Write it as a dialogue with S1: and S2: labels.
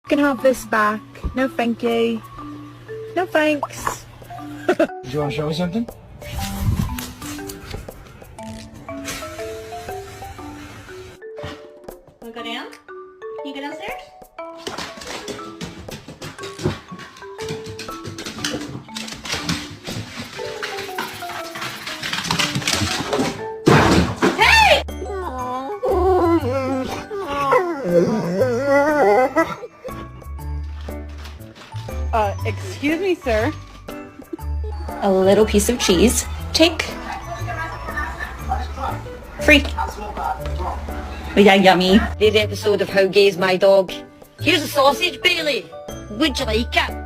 S1: You can have this back. No thank you. No thanks.
S2: Do you want to show me something?
S3: Wanna go down? Can you go downstairs? Hey!
S4: Excuse me, sir.
S3: A little piece of cheese. Take. Free. Oh, yeah, yummy.
S5: This episode of How Gay's My Dog. Here's a sausage, Bailey. Would you like it?